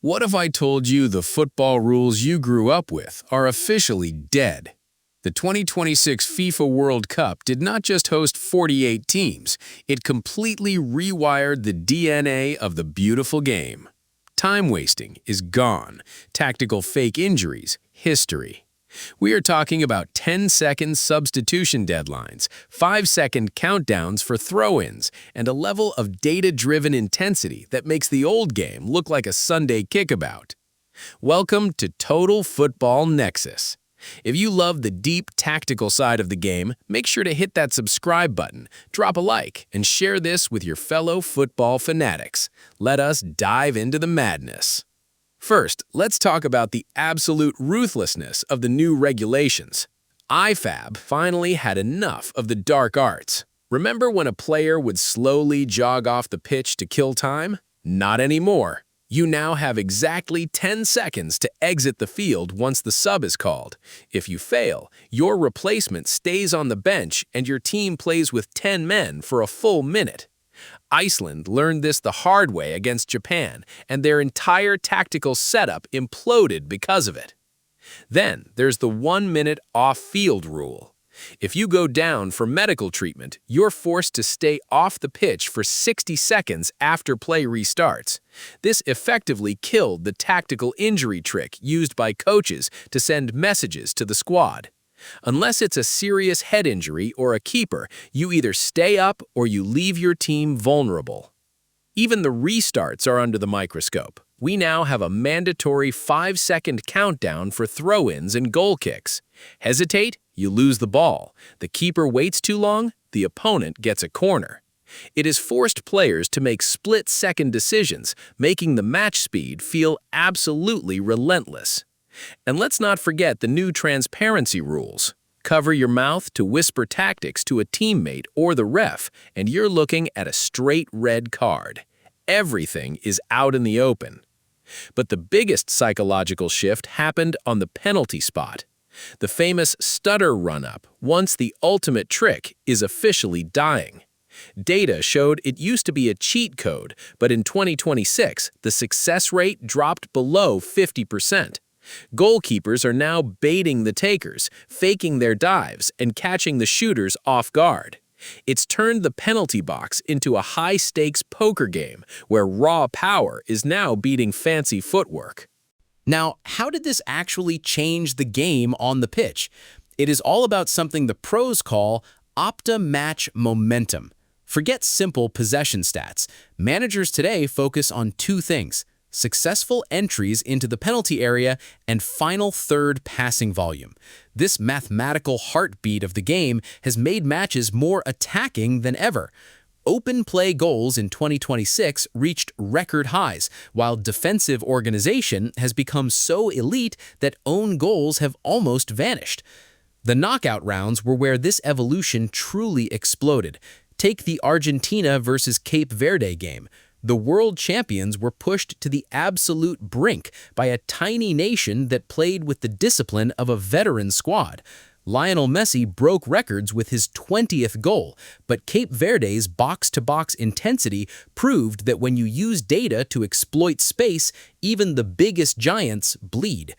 What if I told you the football rules you grew up with are officially dead? The 2026 FIFA World Cup did not just host 48 teams, it completely rewired the DNA of the beautiful game. Time wasting is gone, tactical fake injuries, history. We are talking about 10-second substitution deadlines, 5-second countdowns for throw-ins, and a level of data-driven intensity that makes the old game look like a Sunday kickabout. Welcome to Total Football Nexus. If you love the deep, tactical side of the game, make sure to hit that subscribe button, drop a like, and share this with your fellow football fanatics. Let us dive into the madness. First, let's talk about the absolute ruthlessness of the new regulations. IFAB finally had enough of the dark arts. Remember when a player would slowly jog off the pitch to kill time? Not anymore. You now have exactly 10 seconds to exit the field once the sub is called. If you fail, your replacement stays on the bench and your team plays with 10 men for a full minute. Iceland learned this the hard way against Japan, and their entire tactical setup imploded because of it. Then there's the 1-minute off-field rule. If you go down for medical treatment, you're forced to stay off the pitch for 60 seconds after play restarts. This effectively killed the tactical injury trick used by coaches to send messages to the squad. Unless it's a serious head injury or a keeper, you either stay up or you leave your team vulnerable. Even the restarts are under the microscope. We now have a mandatory 5-second countdown for throw-ins and goal kicks. Hesitate, you lose the ball. The keeper waits too long, the opponent gets a corner. It has forced players to make split-second decisions, making the match speed feel absolutely relentless. And let's not forget the new transparency rules. Cover your mouth to whisper tactics to a teammate or the ref, and you're looking at a straight red card. Everything is out in the open. But the biggest psychological shift happened on the penalty spot. The famous stutter run-up, once the ultimate trick, is officially dying. Data showed it used to be a cheat code, but in 2026, the success rate dropped below 50%. Goalkeepers are now baiting the takers, faking their dives, and catching the shooters off guard. It's turned the penalty box into a high-stakes poker game where raw power is now beating fancy footwork. Now, how did this actually change the game on the pitch? It is all about something the pros call Opta Match Momentum. Forget simple possession stats. Managers today focus on two things: successful entries into the penalty area and final third passing volume. This mathematical heartbeat of the game has made matches more attacking than ever. Open play goals in 2026 reached record highs, while defensive organization has become so elite that own goals have almost vanished. The knockout rounds were where this evolution truly exploded. Take the Argentina versus Cape Verde game. The world champions were pushed to the absolute brink by a tiny nation that played with the discipline of a veteran squad. Lionel Messi broke records with his 20th goal, but Cape Verde's box-to-box intensity proved that when you use data to exploit space, even the biggest giants bleed.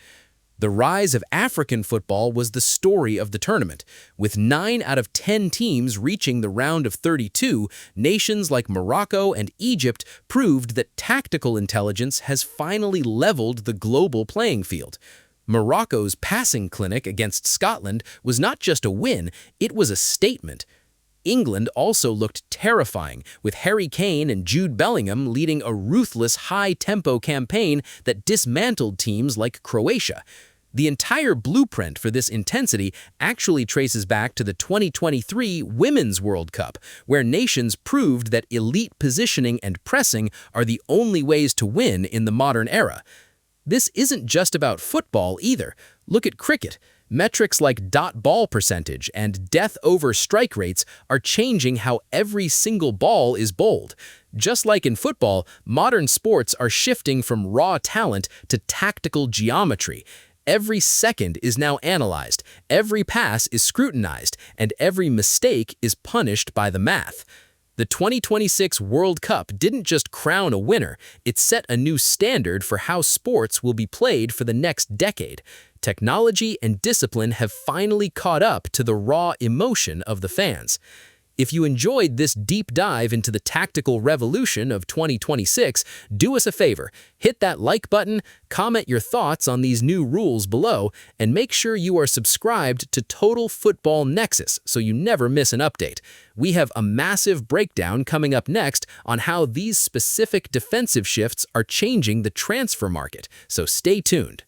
The rise of African football was the story of the tournament. With 9 out of 10 teams reaching the round of 32, nations like Morocco and Egypt proved that tactical intelligence has finally leveled the global playing field. Morocco's passing clinic against Scotland was not just a win, it was a statement. England also looked terrifying, with Harry Kane and Jude Bellingham leading a ruthless high-tempo campaign that dismantled teams like Croatia. The entire blueprint for this intensity actually traces back to the 2023 Women's World Cup, where nations proved that elite positioning and pressing are the only ways to win in the modern era. This isn't just about football either. Look at cricket. Metrics like dot ball percentage and death over strike rates are changing how every single ball is bowled. Just like in football, modern sports are shifting from raw talent to tactical geometry. Every second is now analyzed, every pass is scrutinized, and every mistake is punished by the math. The 2026 World Cup didn't just crown a winner, it set a new standard for how sports will be played for the next decade. Technology and discipline have finally caught up to the raw emotion of the fans. If you enjoyed this deep dive into the tactical revolution of 2026, do us a favor, hit that like button, comment your thoughts on these new rules below, and make sure you are subscribed to Total Football Nexus so you never miss an update. We have a massive breakdown coming up next on how these specific defensive shifts are changing the transfer market, so stay tuned.